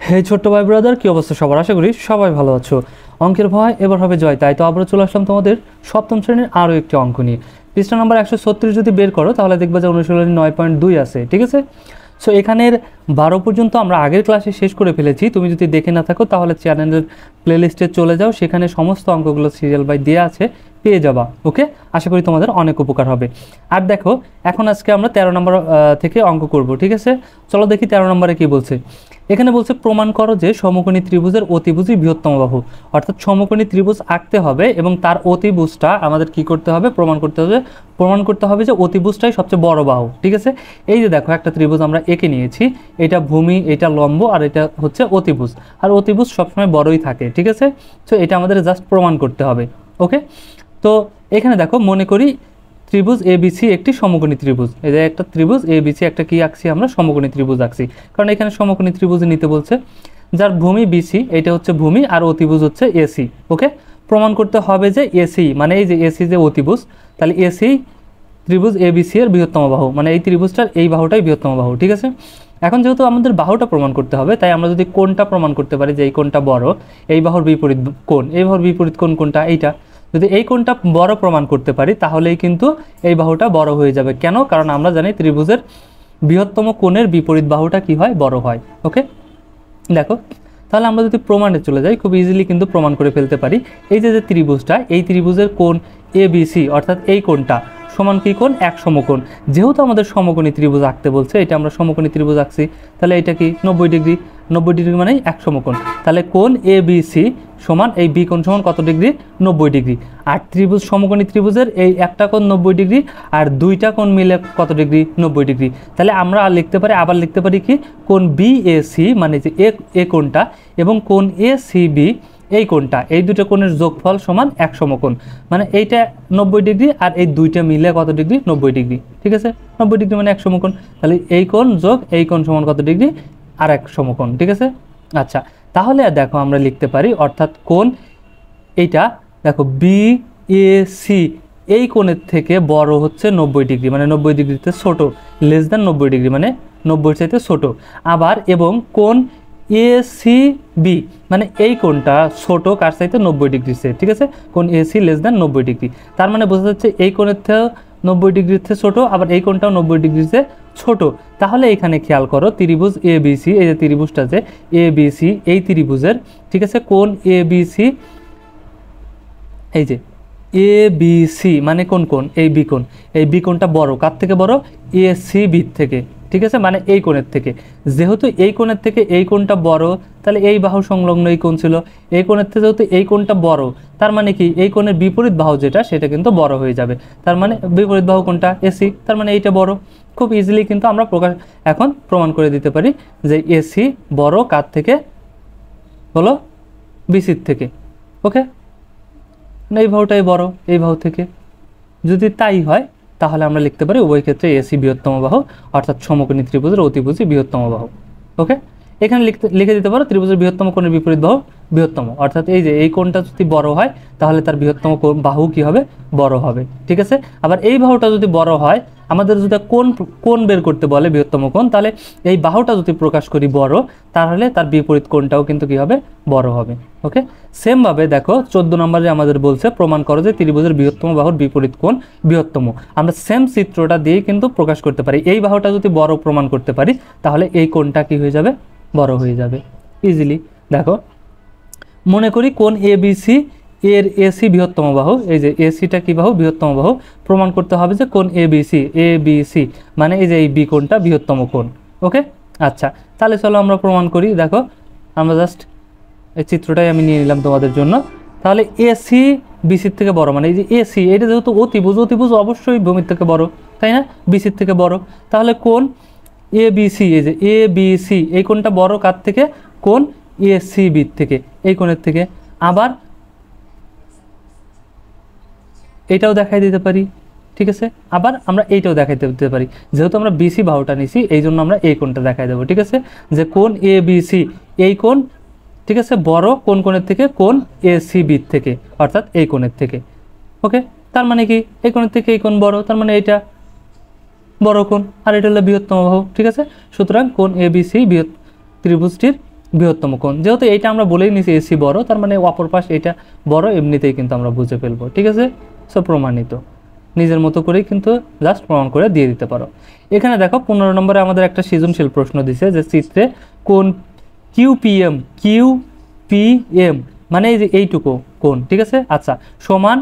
হে ছোট্ট ভাই ব্রাদার, কি অবস্থা সবার? আশা করি সবাই ভালো আছো। অঙ্কের ভয় এবার হবে জয়, তাই তো আবারও চলে আসলাম তোমাদের সপ্তম শ্রেণীর আরও একটি অঙ্ক নিয়ে। পৃষ্ঠা নাম্বার 136 যদি বের করো তাহলে দেখবে যে অনুশীলনী 9.2 আছে, ঠিক আছে। সো এখানের 12 পর্যন্ত আমরা আগের ক্লাসে শেষ করে ফেলেছি। তুমি যদি দেখে না থাকো তাহলে চ্যানেলের প্লেলিস্টে চলে যাও, সেখানে সমস্ত অঙ্কগুলো সিরিয়াল বাই দেওয়া আছে, পেয়ে যাবা। ওকে, আশা করি তোমাদের অনেক উপকার হবে। আর দেখো, এখন আজকে আমরা 13 নম্বর থেকে অঙ্ক করব, ঠিক আছে। চলো দেখি 13 নম্বরে কি বলছে। এখানে বলছে প্রমাণ করো যে সমকোণী ত্রিভুজের অতিভুজই বৃহত্তম বাহু। অর্থাৎ সমকোণী ত্রিভুজ আঁকতে হবে এবং তার অতিভুজটা আমাদের কি করতে হবে? প্রমাণ করতে হবে যে অতিভুজটাই সবচেয়ে বড় বাহু, ঠিক আছে। এই যে দেখো, একটা ত্রিভুজ আমরা এঁকে নিয়েছি, এটা ভূমি, এটা লম্ব, আর এটা হচ্ছে অতিভুজ। আর অতিভুজ সবসময় বড়ই থাকে, ঠিক আছে। তো এটা আমাদের জাস্ট প্রমাণ করতে হবে। ওকে, তো এখানে দেখো, মনে করি ত্রিভুজ এবিসি একটি সমকোণী ত্রিভুজ। এই যে একটা ত্রিভুজ এবিসি, একটা কি আঁকছি আমরা? সমকোণী ত্রিভুজ আঁকছি, কারণ এখানে সমকোণী ত্রিভুজ নিতে বলছে। যার ভূমি বিসি, এটা হচ্ছে ভূমি, আর অতিভুজ হচ্ছে এসি। ওকে, প্রমাণ করতে হবে যে এসি মানে এই যে এসি যে অতিভুজ, তাহলে এসি ত্রিভুজ এবিসি এর বৃহত্তম বাহু, মানে এই ত্রিভুজটার এই বাহুটাই বৃহত্তম বাহু, ঠিক আছে। এখন যেহেতু আমাদের বাহুটা প্রমাণ করতে হবে, তাই আমরা যদি কোণটা প্রমাণ করতে পারি যে এই কোণটা বড়, এই বাহুর বিপরীত কোণ, এই বাহুর বিপরীত কোণ কোনটা? এইটা। যদি এই কোণটা বড় প্রমাণ করতে পারি তাহলেই কিন্তু এই বাহুটা বড় হয়ে যাবে। কেন? কারণ আমরা জানি ত্রিভুজের বৃহত্তম কোণের বিপরীত বাহুটা কি হয়? বড় হয়। ওকে, দেখো, তাহলে আমরা যদি প্রমাণে চলে যাই, খুব ইজিলি কিন্তু প্রমাণ করে ফেলতে পারি। এই যে ত্রিভুজটা, এই ত্রিভুজের কোণ এবিসি, অর্থাৎ এই কোণটা সমান কি কোণ? এক সমকোণ। যেহেতু আমাদের সমকোণী ত্রিভুজ আঁকতে বলছে, এটা আমরা সমকোণী ত্রিভুজ আঁকছি, তাহলে এটা কি 90 ডিগ্রি। 90 ডিগ্রি মানে এক সমকোণ। তাহলে কোণ এবিসি সমান এই বি কোণ সমান কত ডিগ্রি? 90 ডিগ্রি। আর ত্রিভুজ, সমকোণী ত্রিভুজের এই একটা কোণ 90 ডিগ্রি আর দুইটা কোণ মিলে কত ডিগ্রি? 90 ডিগ্রি। তাহলে আমরা আবার লিখতে পারি কি? কোণ বিএসি মানে যে এ কোণটা এবং কোণ এসিবি এই কোণটা, এই দুটো কোণের যোগফল সমান এক সমকোণ। মানে এইটা 90 ডিগ্রি আর এই দুইটা মিলে কত ডিগ্রি? 90 ডিগ্রি, ঠিক আছে। 90 ডিগ্রি মানে এক সমকোণ। তাহলে এই কোণ যোগ এই কোণ সমান কত ডিগ্রি? আর এক সমকোণ, ঠিক আছে। আচ্ছা, তাহলে দেখো আমরা লিখতে পারি, অর্থাৎ কোণ এইটা দেখো বিএসি এই কোণের থেকে বড় হচ্ছে 90 ডিগ্রি, মানে 90 ডিগ্রিতে ছোট, লেস দ্যান 90 ডিগ্রি মানে 90 চাইতে ছোট। আবার এবং কোণ এসিবি মানে এই কোণটা ছোট কার চাইতে? 90 ডিগ্রি সে, ঠিক আছে। কোণ এসি লেস দ্যান 90 ডিগ্রি, তার মানে বোঝা যাচ্ছে এই কোণের থেকে 90 ডিগ্রির থেকে ছোট, আবার এই কোণটাও 90 ডিগ্রিতে ছোট। তাহলে এখানে খেয়াল করো, ত্রিভুজ এবিসি, এই যে ত্রিভুজটা যে এবিসি, এই ত্রিভুজের, ঠিক আছে, কোণ এবিসি, এই যে এবিসি মানে কোন কোণ? এই বি কোণ। এই বি কোণটা বড় কার থেকে? বড় এসিবি থেকে, ঠিক আছে, মানে এই কোণের থেকে। যেহেতু এই কোণের থেকে এই কোণটা বড়, তাহলে এই বাহু সংলগ্ন এই কোণ ছিল, এই কোণের থেকে যেহেতু এই কোণটা বড়, তার মানে কি? এই কোণের বিপরীত বাহু যেটা, সেটা কিন্তু বড় হয়ে যাবে। তার মানে বিপরীত বাহু কোনটা? এসি, তার মানে এইটা বড়। খুব ইজিলি কিন্তু আমরা এখন প্রমাণ করে দিতে পারি যে এসি বড় কার থেকে? বলো, বিসির থেকে। ওকে, এই বাহুটাই বড় এই বাহু থেকে। যদি তাই হয় তাহলে আমরা লিখতে পারি উভয় ক্ষেত্রে এসি বৃহত্তম বাহু, অর্থাৎ সমকোণী ত্রিভুজের অতিভুজই বৃহত্তম বাহু। ওকে, এখানে লিখে দিতে পারো ত্রিভুজের বৃহত্তম কোণের বিপরীত বাহু বৃহত্তম, অর্থাৎ এই যে এই কোণটা যদি বড় হয় তাহলে তার বৃহত্তম বাহু কি হবে? বড় হবে, ঠিক আছে। আবার এই বাহুটা যদি বড় হয়, আমাদের যদি কোণ বের করতে বলে বৃহত্তম কোণ, তাহলে এই বাহুটা যদি প্রকাশ করি বড়, তাহলে তার বিপরীত কোণটাও কিন্তু কি হবে? বড় হবে। ওকে, সেম ভাবে দেখো 14 নম্বরে আমাদের বলছে প্রমাণ করো যে ত্রিভুজের বৃহত্তম বাহুর বিপরীত কোণ বৃহত্তম। আমরা সেম চিত্রটা দিয়ে কিন্তু প্রকাশ করতে পারি। এই বাহুটা যদি বড় প্রমাণ করতে পারি তাহলে এই কোণটা কি হয়ে যাবে? বড় হয়ে যাবে ইজিলি। দেখো, মনে করি কোণ এবিসি এর এসি বৃহত্তম বাহু, এই যে এসিটা কি বাহু? বৃহত্তম বাহু। প্রমাণ করতে হবে যে কোণ এবিসি মানে এই যে এই বি কোণটা বৃহত্তম কোণ। ওকে, আচ্ছা, তাহলে চলো আমরা প্রমাণ করি। দেখো, আমরা জাস্ট এই চিত্রটাই আমি নিয়ে নিলাম তোমাদের জন্য। তাহলে এসি বিসির থেকে বড়, মানে এই যে এসি, এটা যেহেতু অতিভুজ অবশ্যই ভূমির থেকে বড়, তাই না? বিসির থেকে বড়। তাহলে কোণ এবিসি, এই যে এবিসি এই কোণটা বড় কার থেকে? কোণ এসিবি থেকে, এই কোণের থেকে। আবার এটাও দেখাই দিতে পারি, ঠিক আছে। আবার আমরা এইটাও দেখাইতে দিতে পারি, যেহেতু আমরা বিসি বাহুটা নিছি এই জন্য আমরা এই কোণটা দেখাই দেবো, ঠিক আছে। যে কোণ এবিসি এই কোণ, ঠিক আছে, বড় কোন কোণের থেকে? কোণ এসিবি থেকে, অর্থাৎ এই কোণের থেকে। ওকে, তার মানে কি? এই কোণের থেকে এই কোণ বড়, তার মানে এইটা বড় কোণ, আর এটা হলো বৃহত্তম বাহু, ঠিক আছে। সুতরাং কোণ এবিসি ত্রিভুজটির বৃহত্তম কোণ। যেহেতু এইটা আমরা বলেই নিছি এসি বড়, তার মানে অপর পাশ এটা বড়, এমনিতেই কিন্তু আমরা বুঝে ফেলবো। ঠিক আছে, সো প্রমাণিত। নিজের মতো করেই কিন্তু জাস্ট প্রমাণ করে দিয়ে দিতে পারো। এখানে দেখো 15 নম্বরে আমাদের একটা সৃজনশীল প্রশ্ন দিছে যে চিত্রে কোণ কিউপিএম মানে এই যে এইটুকু কোণ, ঠিক আছে, আচ্ছা, সমান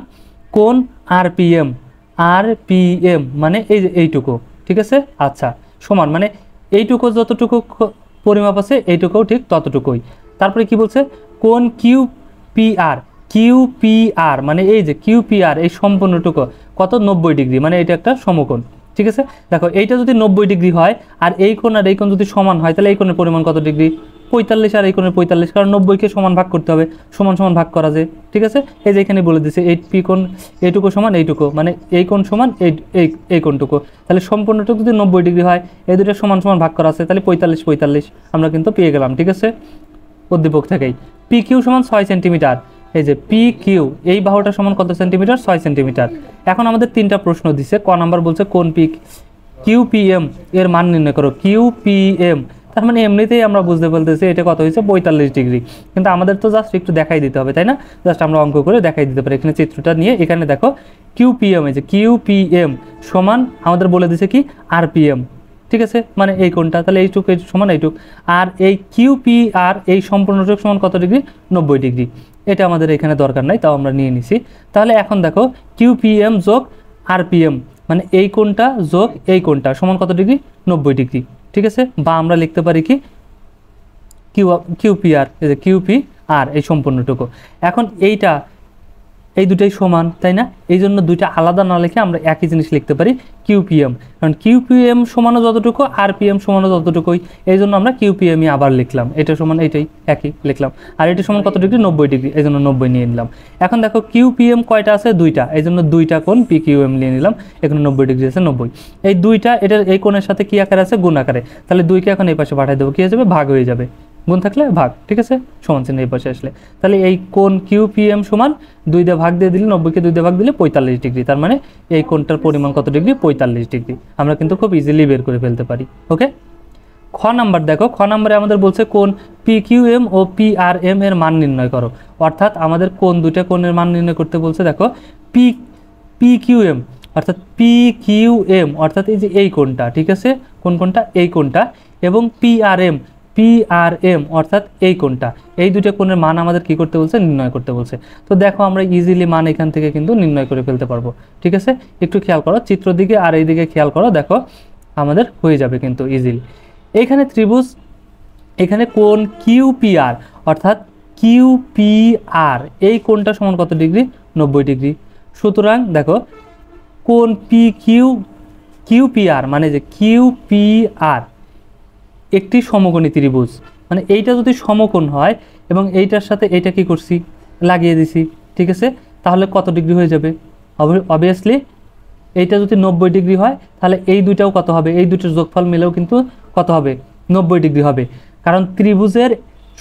কোণ আরপিএম মানে এই যে এইটুকু, ঠিক আছে, আচ্ছা, সমান মানে এইটুকু যতটুকু পরিমাপ আছে এইটুকুও ঠিক ততটুকুই। তারপরে কি বলছে, কোণ কিউপিআর মানে এই যে কিউপিআর এই সম্পূর্ণটুকু কত, 90 ডিগ্রি, মানে এটা একটা সমকোণ। ঠিক আছে, দেখো এইটা যদি 90 ডিগ্রি হয় আর এই কোণ যদি সমান হয়, তাহলে এই কোণের পরিমাণ কত ডিগ্রি, 45, আর এই কোণের 45, কারণ 90কে সমান ভাগ করতে হবে, সমান সমান ভাগ করা যায়। ঠিক আছে, এই যে এখানে বলে দিচ্ছে পি কোণ এইটুকু সমান এইটুকু, মানে এই কোণ সমান এই কোণটুকু, তাহলে সম্পূর্ণটুকু যদি 90 ডিগ্রি হয়, এই দুটো সমান সমান ভাগ করা আছে, তাহলে 45 আমরা কিন্তু পেয়ে গেলাম। ঠিক আছে, উদ্দীপক থেকেই পি কিউ সমান 6 সেন্টিমিটার। এই যে পি কিউ এই বাহুটা সমান কত সেন্টিমিটার, 6 সেন্টিমিটার। এখন আমাদের তিনটা প্রশ্ন দিছে। ক নাম্বার বলছে কোন কিউপিএম এর মান নির্ণয় করো। কিউপিএম তার মানে এমনিতেই আমরা বুঝতে বলতেছি এটা কত হয়েছে, 45 ডিগ্রি, কিন্তু আমাদের তো জাস্ট একটু দেখাই দিতে হবে, তাই না, জাস্ট আমরা অঙ্ক করে দেখাই দিতে পারি। এখানে চিত্রটা নিয়ে এখানে দেখো কিউপিএম, এই যে কিউপিএম সমান আমাদের বলে দিছে কি আরপিএম। ঠিক আছে, মানে এই কোণটা, তাহলে এইটুক সমান এইটুক, আর এই কিউপিআর এই সম্পূর্ণটুক সমান কত ডিগ্রি, 90 ডিগ্রি। এটা আমাদের এখানে দরকার নাই, তাও আমরা নিয়ে নিছি। তাহলে এখন দেখো কিউপিএম যোগ আরপিএম মানে এই কোণটা যোগ এই কোণটা সমান কত ডিগ্রি, 90 ডিগ্রি। ঠিক আছে, বা আমরা লিখতে পারি কি কিউপিআর, এই যে কিউপিআর এই সম্পূর্ণটুকু। এখন এই দুটাই সমান, তাই না, এই জন্য দুইটা আলাদা না লিখে আমরা একই জিনিস লিখতে পারি কিউপিএম, কারণ কিউপিএম সমানও যতটুকু আরপিএম সমানও ততটুকুই, এই জন্য আমরা কিউপিএমই আবার লিখলাম, এটা সমান এইটাই একই লিখলাম। আর এটা সমান কত ডিগ্রি, 90 ডিগ্রি, এই জন্য 90 নিয়ে নিলাম। এখন দেখো কিউপিএম কয়টা আছে, দুইটা, এই জন্য দুইটা কোণ পিকিউএম নিয়ে নিলাম, এখানে 90 ডিগ্রি আছে 90। এই দুইটা এটার এই কোণের সাথে কি আকারে আছে, গুণ আকারে, তাহলে 2কে এখন এই পাশে পাঠিয়ে দেবো, কি হয়ে যাবে, ভাগ হয়ে যাবে, গুণ থাকলে ভাগ। ঠিক আছে, সমান চিহ্ন এই পাশে আসলে, তাহলে এই কোণ কিউপিএম সমান 2 দিয়ে ভাগ দিয়ে দিলে, 90কে 2 দিয়ে ভাগ দিলে 45 ডিগ্রি, তার মানে এই কোণটার পরিমাণ কত ডিগ্রি, 45 ডিগ্রি। আমরা কিন্তু খুব ইজিলি বের করে ফেলতে পারি। ওকে, খ নাম্বার দেখো, খ নাম্বারে আমাদের বলছে কোণ পিকিউএম ও পিআরএম এর মান নির্ণয় করো। অর্থাৎ আমাদের কোন দুইটা কোণের মান নির্ণয় করতে বলছে। দেখো পিকিউএম অর্থাৎ পিকিউএম অর্থাৎ এই যে এই কোণটা, ঠিক আছে, কোন কোণটা, এই কোণটা, এবং পিআরএম অর্থাৎ এই কোণটা, এই দুটো কোণের মান আমাদের কি করতে বলছে, নির্ণয় করতে বলছে। তো দেখো আমরা ইজিলি মান এখান থেকে কিন্তু নির্ণয় করে ফেলতে পারবো। ঠিক আছে, একটু খেয়াল করো চিত্র দিকে আর এই দিকে খেয়াল করো, দেখো আমাদের হয়ে যাবে কিন্তু ইজিলি। এইখানে ত্রিভুজ, এখানে কোণ কিউপিআর অর্থাৎ কিউপিআর এই কোণটা সমান কত ডিগ্রি, 90 ডিগ্রি। সুতরাং দেখো কোণ কিউপিআর মানে যে কিউপিআর একটি সমকোণী ত্রিভুজ, মানে এইটা যদি সমকোণ হয় এবং এইটার সাথে এইটা কি করছি, লাগিয়ে দিছি, ঠিক আছে, তাহলে কত ডিগ্রি হয়ে যাবে, অবভিয়াসলি এইটা যদি 90 ডিগ্রি হয় তাহলে এই দুইটাও কত হবে, এই দুটোর যোগফল মিলেও কিন্তু কত হবে, 90 ডিগ্রি হবে। কারণ ত্রিভুজের,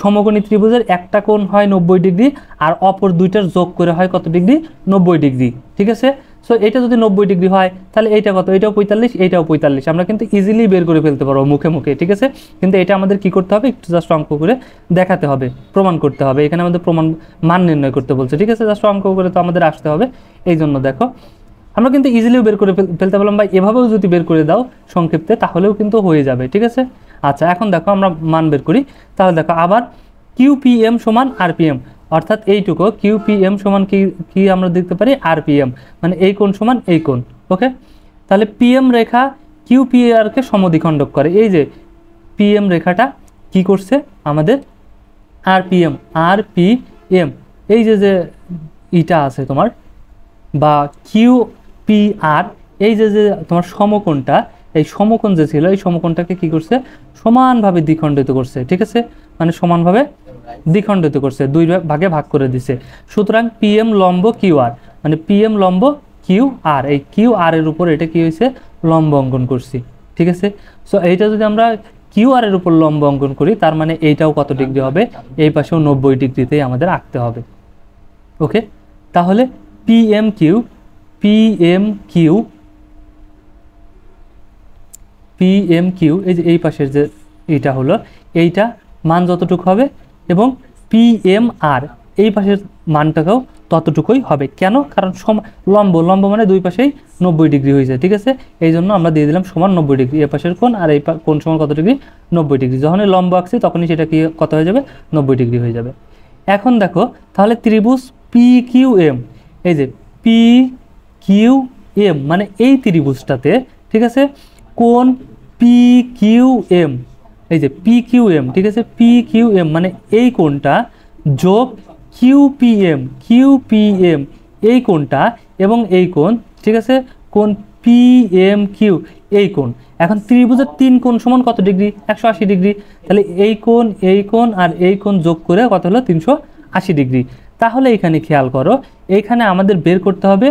সমকোণী ত্রিভুজের একটা কোণ হয় 90 ডিগ্রি আর অপর দুইটার যোগ করে হয় কত ডিগ্রি, 90 ডিগ্রি। ঠিক আছে, সো এটা যদি 90 ডিগ্রি হয় তাহলে এইটা কত, এটাও 45, এইটাও 45, আমরা কিন্তু ইজিলি বের করে ফেলতে পারবো মুখে মুখে। ঠিক আছে, কিন্তু এটা আমাদের কি করতে হবে, একটু জাস্ট অঙ্ক করে দেখাতে হবে, প্রমাণ করতে হবে। এখানে আমাদের প্রমাণ মান নির্ণয় করতে বলছে। ঠিক আছে, জাস্ট অঙ্ক করে তো আমাদের আসতে হবে। এই জন্য দেখো আমরা কিন্তু ইজিলিও বের করে ফেলতে পারলাম, বা এভাবেও যদি বের করে দাও সংক্ষিপ্তে তাহলেও কিন্তু হয়ে যাবে। ঠিক আছে, আচ্ছা, এখন দেখো আমরা মান বের করি। তাহলে দেখো আবার কিউপিএম সমান আরপিএম অর্থাৎ এইটুকু কিউপিএম সমান কি আমরা দেখতে পারি, আরপিএম মানে এই কোণ সমান এই কোণ। ওকে, তাহলে পিএম রেখা কিউপিআরকে সমদ্বিখণ্ডক করে। এই যে পিএম রেখাটা কি করছে আমাদের, আরপিএম এই যে ইটা আছে তোমার, বা কিউপিআর এই যে তোমার সমকোণটা, এই সমকোণ যে ছিল এই সমকোণটাকে কি করছে, সমানভাবে দ্বিখণ্ডিত করছে। ঠিক আছে, মানে সমানভাবে দ্বিখণ্ডিত করছে, দুই ভাগে ভাগ করে দিছে। সুতরাং পিএম লম্ব কিউআর মানে পিএম লম্ব কিউআর, এই কিউআর এর উপর এটা কি হয়েছে, লম্ব অঙ্কন করছি। ঠিক আছে, সো এইটা যদি আমরা কিউআর এর উপর লম্ব অঙ্কন করি তার মানে এইটাও কত ডিগ্রি হবে, এই পাশেও 90 ডিগ্রিতেই আমাদের আঁকতে হবে। ওকে, তাহলে পিএম কিউ এই যে এই পাশের যে এইটা হলো, এইটা মান যতটুকু হবে এবং পি এম আর এই পাশের মানটাকেও ততটুকুই হবে। কেন? কারণ লম্ব লম্ব মানে দুই পাশেই 90 ডিগ্রি হয়ে যায়, ঠিক আছে? এই জন্য আমরা দিয়ে দিলাম সমান 90 ডিগ্রি, এ পাশের কোণ আর এই কোণ সমান কত ডিগ্রি? 90 ডিগ্রি। যখনই লম্ব আঁকছি তখনই সেটা কি কত হয়ে যাবে? 90 ডিগ্রি হয়ে যাবে। এখন দেখো তাহলে ত্রিভুজ পি কিউ এম, এই যে পি কিউ এম মানে এই ত্রিভুজটাতে, ঠিক আছে, কোণ পি কিউ এম, এই যে পি কিউ এম, ঠিক আছে, পি কিউ এম মানে এই কোণটা যোগ কিউপিএম, কিউপিএম এই কোণটা এবং এই কোণ, ঠিক আছে, কোণ পিএম কিউ এই কোণ। এখন ত্রিভুজের তিন কোণ সমান কত ডিগ্রি? 180 ডিগ্রি। তাহলে এই কোণ আর এই কোণ যোগ করে কত হলো? 380 ডিগ্রি। তাহলে এখানে খেয়াল করো, এইখানে আমাদের বের করতে হবে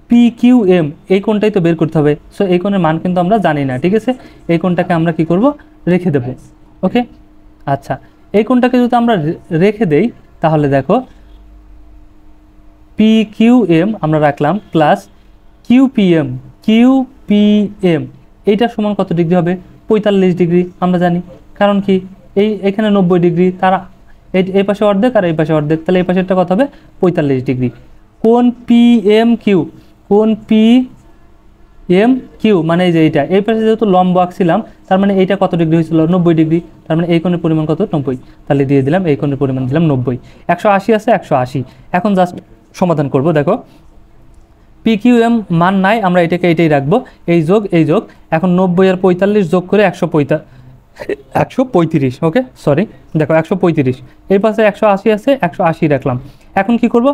পি কিউ এম, এই কোণটাই তো বের করতে হবে। সো এই কোণের মান কিন্তু আমরা জানি না, ঠিক আছে? এই কোণটাকে আমরা কি করব? রেখে দেব। ওকে, আচ্ছা, এই কোণটাকে যদি আমরা রেখে দেই তাহলে দেখো পি কিউ এম আমরা রাখলাম প্লাস কিউপিএম, কিউপিএম এইটা সমান কত ডিগ্রি হবে? 45 ডিগ্রি আমরা জানি। কারণ কি এখানে 90 ডিগ্রি, তারা এই পাশে অর্ধেক আর এই পাশে অর্ধেক, তাহলে এই পাশেরটা কত হবে? 45 ডিগ্রি। কোণ পিএম কিউ, কোণ পি এম কিউ মানে এই যে এইটা, এই পাশে যেহেতু লম্ব আঁকছিলাম তার মানে এইটা কত ডিগ্রি হয়েছিল? 90 ডিগ্রি। তার মানে এই কোণের পরিমাণ কত? 90। তাহলে দিয়ে দিলাম এই কোণের পরিমাণ দিলাম 90। 180 আছে, 180। এখন জাস্ট সমাধান করব। দেখো পি কিউ এম মান নাই, আমরা এটাকে এইটাই রাখবো, এই যোগ এই যোগ। এখন 90 আর 45 যোগ করে 135। ওকে, সরি, দেখো 135, এই পাশে 180 আছে, 180 রাখলাম। এখন কি করব?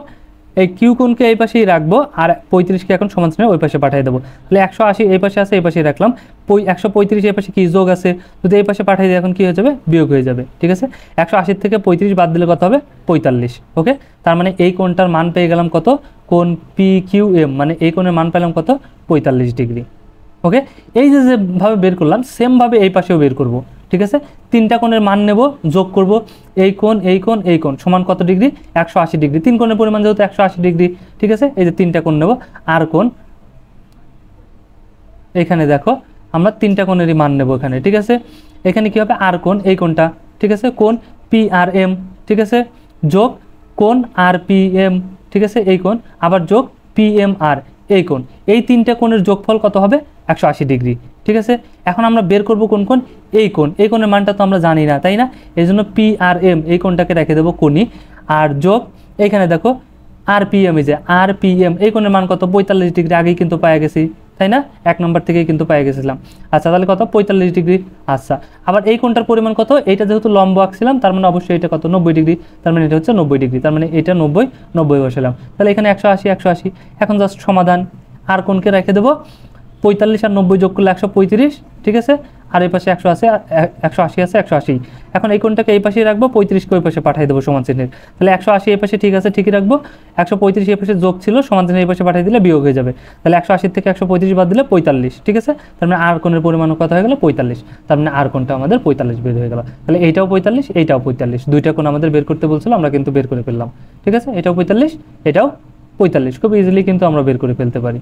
এই কিউ কোণকে এই পাশেই রাখবো আর 35কে এখন সমান চিহ্নে ওই পাশে পাঠিয়ে দেবো। তাহলে 180 এই পাশে আছে, এই পাশেই রাখলাম। 135 এই পাশে কি যোগ আছে, যদি এই পাশে পাঠিয়ে দিই এখন কি হয়ে যাবে? বিয়োগ হয়ে যাবে, ঠিক আছে? 180 থেকে 35 বাদ দিলে কত হবে? 45। ওকে, তার মানে এই কোণটার মান পেয়ে গেলাম কত? কোণ পি কিউ এম মানে এই কোণের মান পেলাম কত? 45 ডিগ্রি। ওকে, এই যে যেভাবে বের করলাম সেমভাবে এই পাশেও বের করব, ঠিক আছে? তিনটা কোণের মান নেব, যোগ করব, এই কোণ এই কোণ এই কোণ সমান কত ডিগ্রি? 180 ডিগ্রি। তিন কোণের পরিমাণ যেহেতু 180 ডিগ্রি, ঠিক আছে? এই যে তিনটা কোণ নেব, আর কোণ এখানে দেখো আমরা তিনটা কোণেরই মান নেব এখানে, ঠিক আছে? এখানে কি হবে? আর কোণ এই কোণটা, ঠিক আছে, কোণ পি আর এম, ঠিক আছে, যোগ কোণ আর পি এম, ঠিক আছে, এই কোণ, আবার যোগ পি এম আর এই কোণ, এই তিনটা কোণের যোগফল কত হবে? 180 ডিগ্রি, ঠিক আছে? এখন আমরা বের করব কোন কোণ? এই কোণ, এই কোণের মানটা তো আমরা জানি না, তাই না? এই জন্য পি আর এম এই কোণটাকে রেখে দেবো কোণই, আর যোগ এখানে দেখো আর পি এম, এই যে আর পি এম এই কোণের মান কত? 45 ডিগ্রি, আগেই কিন্তু পেয়ে গেছি, তাই না? 1 নম্বর থেকেই কিন্তু পেয়ে গেছিলাম। আচ্ছা, তাহলে কত? 45 ডিগ্রি। আচ্ছা, আবার এই কোণটার পরিমাণ কত? এইটা যেহেতু লম্ব আঁকছিলাম তার মানে অবশ্যই এটা কত? 90 ডিগ্রি। তার মানে এটা হচ্ছে 90 ডিগ্রি, তার মানে এটা 90 বসালাম। তাহলে এখানে 180। এখন জাস্ট সমাধান, আর কোণকে রেখে দেবো, 45 আর 90 যোগ করলে 135, ঠিক আছে? আর এই পাশে 180 আছে, 180। এখন এই কোণটাকে এই পাশেই রাখবো, 35কে ওই পাশে পাঠিয়ে দেবো সমান চিহ্নের। তাহলে 180 এই পাশে ঠিক আছে, ঠিকই রাখবো। 135 এই পাশে যোগ ছিল, সমান চিহ্ন এই পাশে পাঠিয়ে দিলে বিয়োগ হয়ে যাবে। তাহলে 180 থেকে 135 বাদ দিলে 45, ঠিক আছে? তার মানে আর কোণের পরিমাণ কত হয়ে গেল? 45। তার মানে আর কোণটা আমাদের 45 বের হয়ে গেল। তাহলে এইটাও 45, এইটাও 45, দুইটা কোণ আমাদের বের করতে বলছিল, আমরা কিন্তু বের করে ফেললাম, ঠিক আছে? এটাও 45, এটাও 45, খুব ইজিলি কিন্তু আমরা বের করে ফেলতে পারি।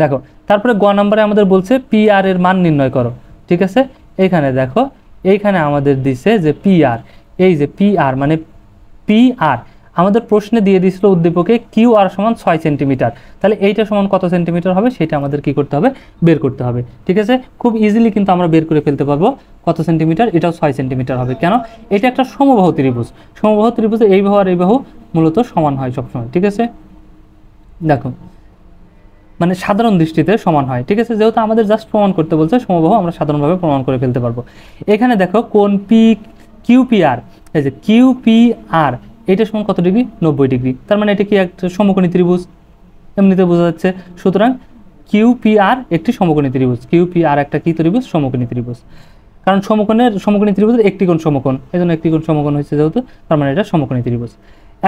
দেখো তারপরে গ নম্বরে আমাদের বলছে পি আর এর মান নির্ণয় করো, ঠিক আছে? এইখানে দেখো, এইখানে আমাদের দিছে যে পি আর, এই যে পি আর মানে পি আর আমাদের প্রশ্নে দিয়ে দিয়েছিল উদ্দীপকে কিউ আর সমান 6 সেন্টিমিটার। তাহলে এইটা সমান কত সেন্টিমিটার হবে সেটা আমাদের কি করতে হবে? বের করতে হবে, ঠিক আছে? খুব ইজিলি কিন্তু আমরা বের করে ফেলতে পারবো কত সেন্টিমিটার, এটাও 6 সেন্টিমিটার হবে। কেন? এটা একটা সমবাহু ত্রিভুজ, সমবাহু ত্রিভুজে এই বাহু আর এই বাহু মূলত সমান হয় সবসময়, ঠিক আছে? দেখো মানে সাধারণ দৃষ্টিতে সমান হয়, ঠিক আছে? যেহেতু আমাদের জাস্ট প্রমাণ করতে বলছে সমবাহু, আমরা সাধারণভাবে প্রমাণ করে ফেলতে পারবো। এখানে দেখো কোণ পি কিউপিআর, এই যে কিউপিআর এটা সমান কত ডিগ্রি? 90 ডিগ্রি। তার মানে এটা কি একটা সমকোণী ত্রিভুজ, এমনিতে বোঝা যাচ্ছে। সুতরাং কিউপিআর একটি সমকোণী ত্রিভুজ, কিউপিআর একটা কি ত্রিভুজ? সমকোণী ত্রিভুজ। কারণ সমকোণী ত্রিভুজের একটি কোণ সমকোণ, এই জন্য একটি কোণ সমকোণ হয়েছে যেহেতু, তার মানে এটা সমকোণী ত্রিভুজ।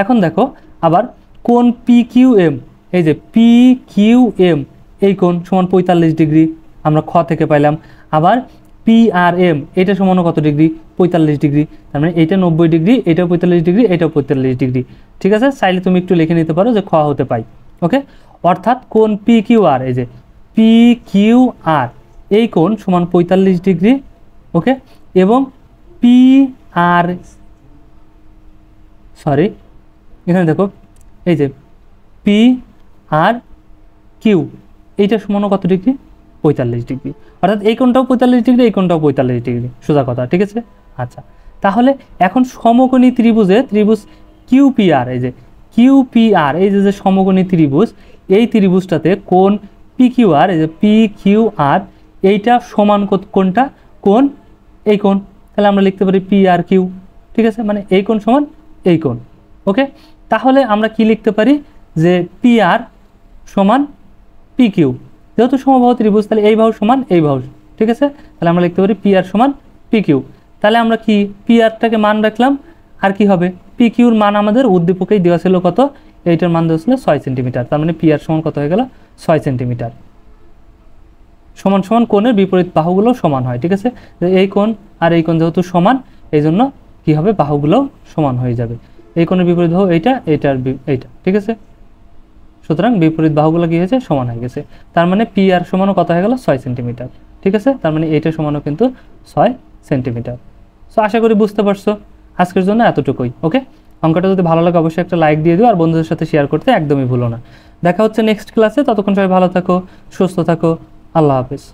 এখন দেখো আবার কোণ পি কিউ এম, এই যে পি কিউ এম এই কোণ সমান 45 ডিগ্রি, আমরা খ থেকে পাইলাম। আবার পি আর এম এটা সমান কত ডিগ্রি? 45 ডিগ্রি। তার মানে এইটা 90 ডিগ্রি, এটাও 45 ডিগ্রি, এটাও 45 ডিগ্রি, ঠিক আছে? চাইলে তুমি একটু লিখে নিতে পারো যে খ হতে পাই। ওকে, অর্থাৎ কোণ পি কিউ আর, এই যে পি কিউ আর এই কোণ সমান 45 ডিগ্রি, ওকে, এবং পি আর সরি এখানে দেখো এই যে পি আর কিউ এইটা সমান কত ডিগ্রি 45 ডিগ্রি, অর্থাৎ এই কোণটাও 45 ডিগ্রি, এই কোণটাও 45 ডিগ্রি, সোজা কথা, ঠিক আছে। আচ্ছা তাহলে এখন সমকোণী ত্রিভুজ কিউপিআর, এই যে কিউপিআর, এই যে সমকোণী ত্রিভুজ, এই ত্রিভুজটাতে কোণ পিকিউআর, এই যে পিকিউআর, এইটা সমান কোণটা, কোণ এই কোণ, তাহলে আমরা লিখতে পারি পি আর কিউ, ঠিক আছে, মানে এই কোণ সমান এই কোণ। ওকে, তাহলে আমরা কি লিখতে পারি যে পি আর সমান পি কিউ, যেহেতু সমবাহু ত্রিভুজ তাহলে এই বাহু সমান এই বাহু, ঠিক আছে, তাহলে আমরা লিখতে পারি পি আর সমান পি কিউ। তাহলে আমরা কি পি আরটাকে মান রাখলাম, আর কি হবে পি কিউর মান আমাদের উদ্দীপকেই দেওয়া ছিল কত, এইটার মান দেওয়া ছিল 6 সেন্টিমিটার, তার মানে পি আর সমান কত হয়ে গেল 6 সেন্টিমিটার। সমান সমান কোণের বিপরীত বাহুগুলো সমান হয়, ঠিক আছে, এই কোণ আর এই কোণ যেহেতু সমান এই জন্য কি হবে বাহুগুলো সমান হয়ে যাবে, এই কোণের বিপরীত বাহু এইটা, এইটার এইটা, ঠিক আছে, সুতরাং বিপরীত বাহুগুলো কি হয়েছে সমান হয়ে গেছে, তার মানে পি আর সমানও কত হয়ে গেল 6 সেন্টিমিটার, ঠিক আছে, তার মানে এইটা সমানও কিন্তু 6 সেন্টিমিটার। সো আশা করি বুঝতে পারছো, আজকের জন্য এতটুকুই। ওকে, অঙ্কটা যদি ভালো লাগে অবশ্যই একটা লাইক দিয়ে দিও, আর বন্ধুদের সাথে শেয়ার করতে একদমই ভুলো না। দেখা হচ্ছে নেক্সট ক্লাসে, ততক্ষণ সবাই ভালো থাকো, সুস্থ থাকো, আল্লাহ হাফেজ।